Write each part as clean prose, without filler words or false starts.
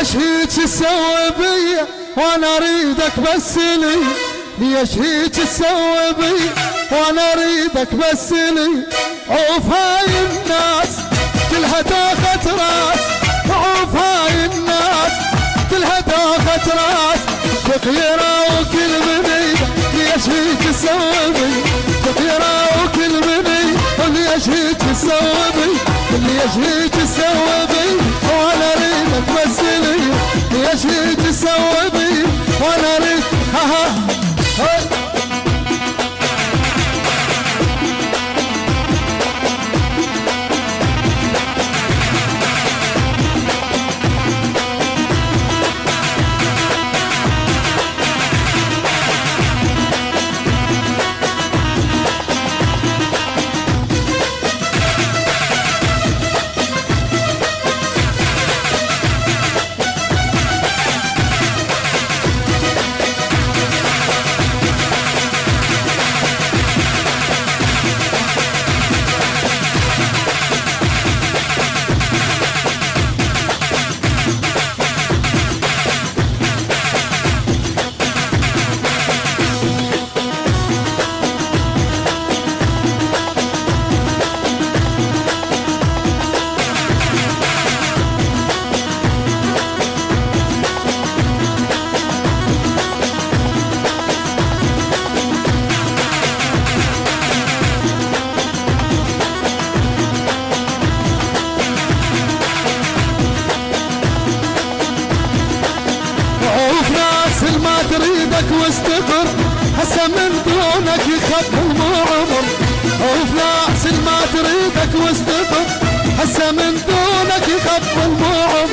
ليش هيك تسوي بيا وانا اريدك بس لي؟ ليش هيك تسوي بيا وانا اريدك بس لي؟ عوف هاي الناس كلها داخت راس، عوف هاي الناس كلها داخت راس، فقيرة وكل مني ليش هيك تسوي بيا؟ فقيرة وكل مني ليش هيك تسوي بيا؟ ليش هيك تسوي بيا وانا اريدك بس لي؟ ليش هيك تسوي بيا وانا اريد واستقر هسه من دونك يخبل مو عمر. عوف ناس ما تريدك واستقر هسه من دونك يخبل مو عمر.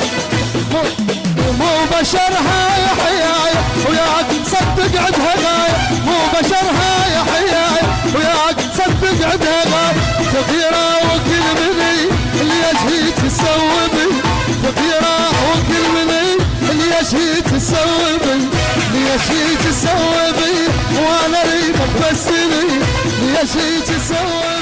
مو بشر هاي حيايا وياك تصدق عدها غاية، مو بشر هاي حيايا وياك تصدق عدها غاية. فقيرة وكل مني ليش هيك تسوي بي؟ فقيرة وكل مني ليش هيك تسوي بي؟ ليش هيك تسوي بي وانا اريدك بس لي؟ ليش هيك تسوي